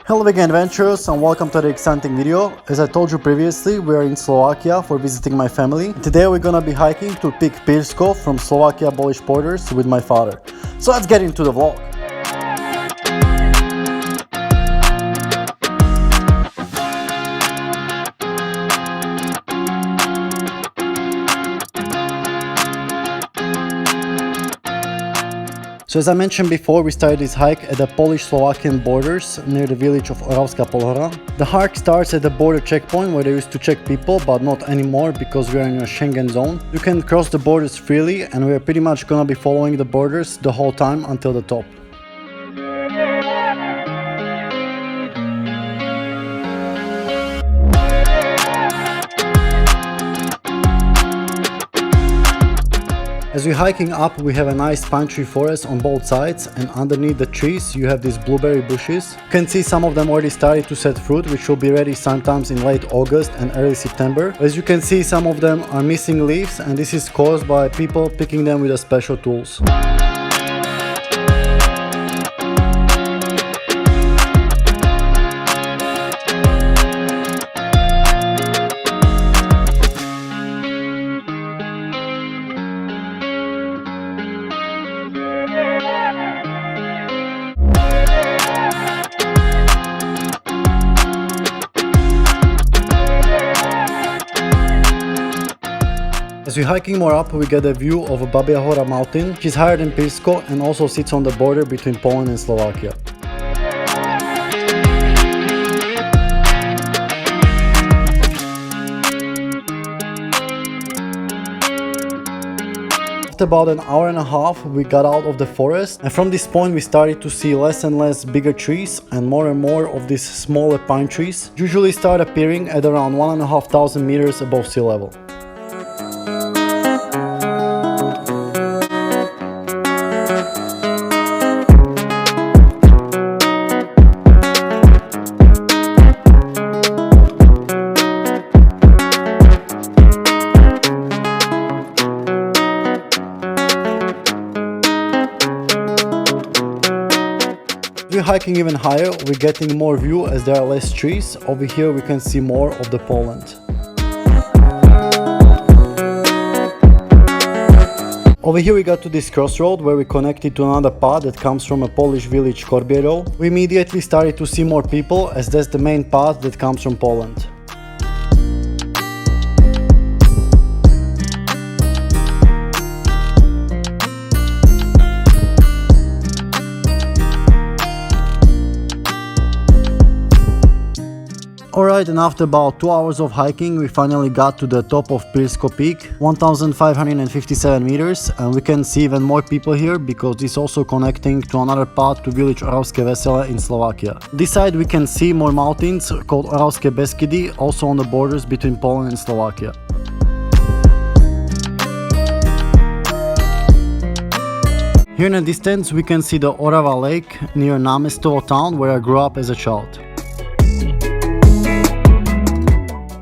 Hello vegan adventurers and welcome to the exciting video. As I told you previously, we are in Slovakia for visiting my family. Today we're gonna be hiking to Peak Pilsko from Slovakia-Polish borders with my father. So let's get into the vlog. So as I mentioned before, we started this hike at the Polish-Slovakian borders near the village of Pilsko. The hike starts at the border checkpoint where they used to check people, but not anymore because we are in a Schengen zone. You can cross the borders freely and we are pretty much gonna be following the borders the whole time until the top. As we're hiking up, we have a nice pine tree forest on both sides, and underneath the trees you have these blueberry bushes. You can see some of them already started to set fruit, which will be ready sometimes in late August and early September. As you can see, some of them are missing leaves, and this is caused by people picking them with the special tools. As we're hiking more up, we get a view of a Babia Hora mountain, which is higher than Pilsko and also sits on the border between Poland and Slovakia. After about an hour and a half, we got out of the forest, and from this point we started to see less and less bigger trees and more of these smaller pine trees. Usually start appearing at around 1,500 meters above sea level. We're hiking even higher, we're getting more view as there are less trees. Over here we can see more of the Poland. Over here we got to this crossroad where we connected to another path that comes from a Polish village Korbiero. We immediately started to see more people as that's the main path that comes from Poland. Alright, and after about 2 hours of hiking, we finally got to the top of Pilsko Peak, 1557 meters, and we can see even more people here because it's also connecting to another path to village Oravské Vesele in Slovakia. This side we can see more mountains called Oravské Beskydy, also on the borders between Poland and Slovakia. Here in the distance we can see the Orava lake near Námestovo town where I grew up as a child.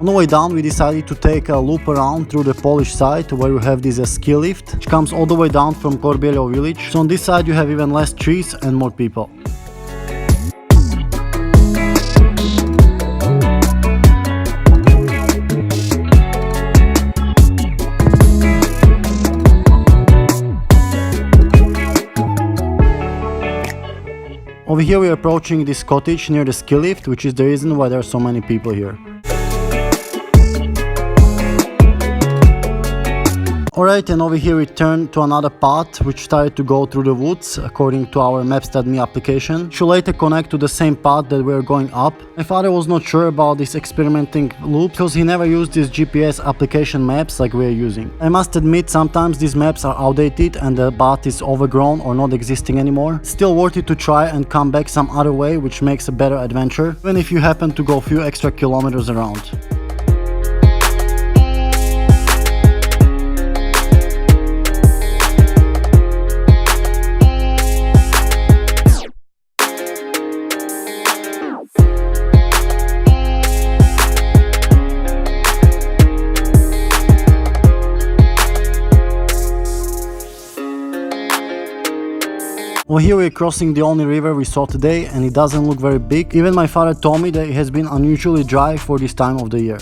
On the way down we decided to take a loop around through the Polish side where you have this ski lift which comes all the way down from Korbiero village. So on this side you have even less trees and more people. Over here we are approaching this cottage near the ski lift, which is the reason why there are so many people here. Alright, and over here we turn to another path which started to go through the woods according to our Maps.me application. It should later connect to the same path that we are going up. My father was not sure about this experimenting loop because he never used these GPS application maps like we are using. I must admit sometimes these maps are outdated and the path is overgrown or not existing anymore. It's still worth it to try and come back some other way which makes a better adventure, even if you happen to go a few extra kilometers around. Well, here we're crossing the only river we saw today, and it doesn't look very big. Even my father told me that it has been unusually dry for this time of the year.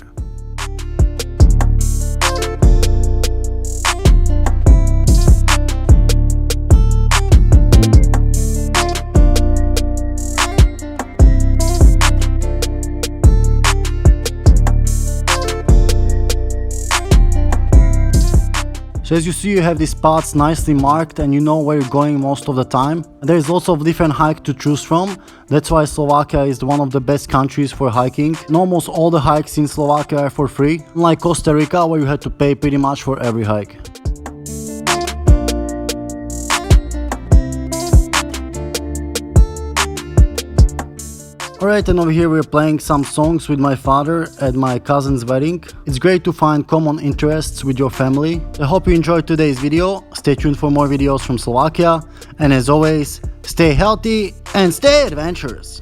So as you see, you have these spots nicely marked and you know where you're going most of the time. There is lots of different hikes to choose from. That's why Slovakia is one of the best countries for hiking. And almost all the hikes in Slovakia are for free, unlike Costa Rica where you had to pay pretty much for every hike. Alright, and over here we're playing some songs with my father at my cousin's wedding. It's great to find common interests with your family. I hope you enjoyed today's video. Stay tuned for more videos from Slovakia. And as always, stay healthy and stay adventurous.